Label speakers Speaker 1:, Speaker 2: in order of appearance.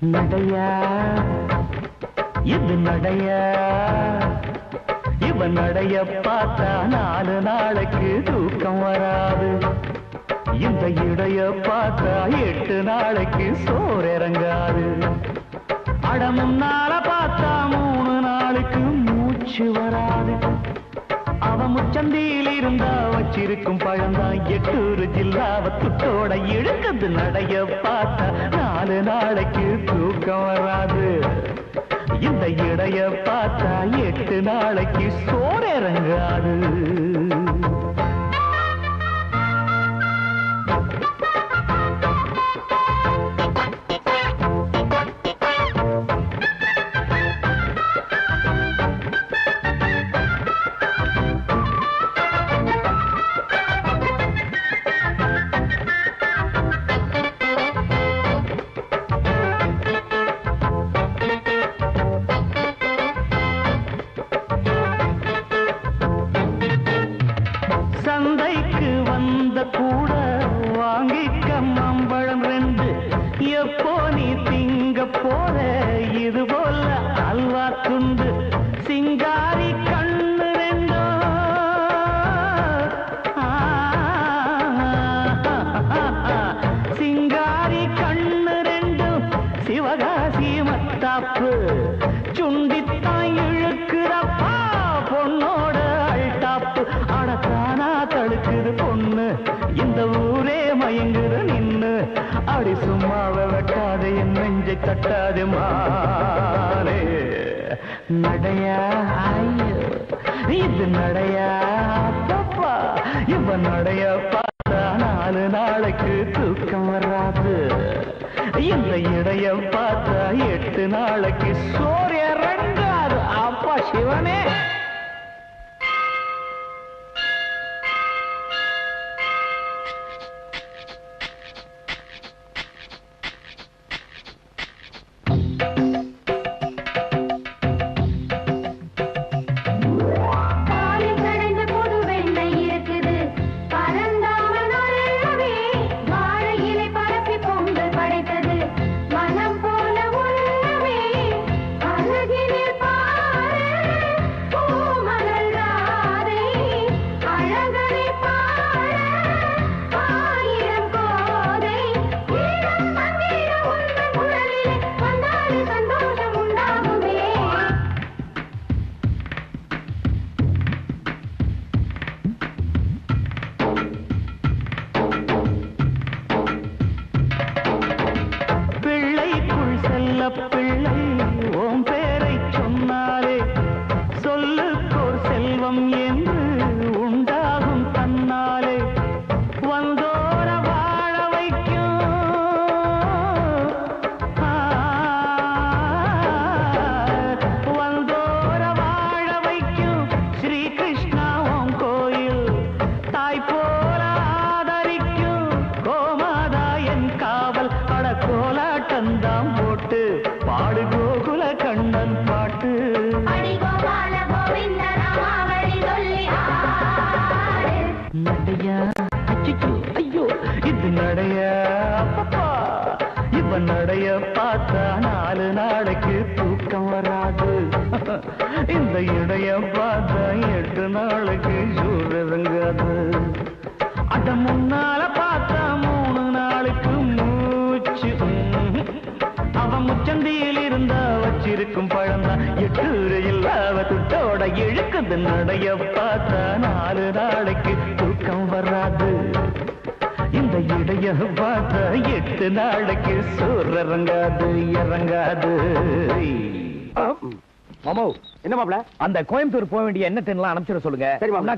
Speaker 1: நடையா இது நடையா இவன் நடைய பார்த்தா 4 நாளைக்கு தூக்கம் வராது. இந்த இடைய பார்த்தா 8 நாளைக்கு சோறு இறங்காது. அடமும் நாள பார்த்தா 3 நாளுக்கு மூச்சு வராது. அவன் முச்சந்தியில் இருந்தா வச்சிருக்கும் பழந்தான் 8 ஜில்லாவ துட்டோட இழுக்குது. நடைய பார்த்தா 4 நாளைக்கு தூக்கம் வராது. இந்த இடைய பார்த்தா 8 நாளைக்கு சோறு இறங்காது. சந்தைக்கு வந்த கூட வாங்கிக்க மாம்பழம் 2. எப்போ நீ திங்க போற இது போல அல்வா துண்டு. சிங்காரி கண்ணு 2 சிங்காரி கண்ணு 2 சிவகாசி மத்தாப்பு. சுண்டித்தான் இழுக்கிறப்பா பொண்ணோட அல்டாப்பு. அடத்தானா தடுக்குது பொண்ணு இந்த ஊரே மயங்குது நின்னு. அடி சும்மாவை வெட்டாதே என் நெஞ்சை தட்டாதே மானே. நடையா ஐயோ இது நடையா அப்பப்பா. இவன் நடைய பார்த்தா 4 நாளைக்கு தூக்கம் வராது. இந்த இடைய பார்த்தா 8 நாளைக்கு சோறு இறங்காது. அப்பா சிவனே. பிள்ளை ஓம் பேரை சொன்னாரே சொல்லுக்கோர் செல்வம் என்று உண்டாகும் தன்னாலே. வந்தோர வாழ வைக்கும் வந்தோர வாழ வைக்கும் ஸ்ரீ கிருஷ்ணா ஓம் கோயில். தாய் போல ஆதரிக்கும் கோமாதா என் காவல். அட கோலாட்டந்தாம் போட்டு பாடு கோகுல கண்ணன் பாட்டு. நடையா அச்சோ ஐயோ இது நடையா அப்பப்பா. இவன் நடைய பார்த்தா 4 நாளைக்கு தூக்கம் வராது. இந்த இடைய பார்த்தா 8 நாளைக்கு சோறு இறங்காது. அட முன்னால பார்த்தா 3 நாளுக்கு மூச்சு. அவன் முச்சந்தியில் இருந்தா வச்சிருக்கும் பழந்தான் 8 இல்லாத துட்டோட இழுக்குது. நடைய பார்த்தா 4 நாளைக்கு தூக்கம் வராது. இந்த இடைய பார்த்தா 8 நாளைக்கு சோறு இறங்காது இறங்காது.
Speaker 2: மாமோ என்ன மாப்ள அந்த கோயம்புத்தூர் போக வேண்டிய என்ன தென்னலாம் அனுப்பிச்சிட சொல்லுங்க. சரி மாப்ள.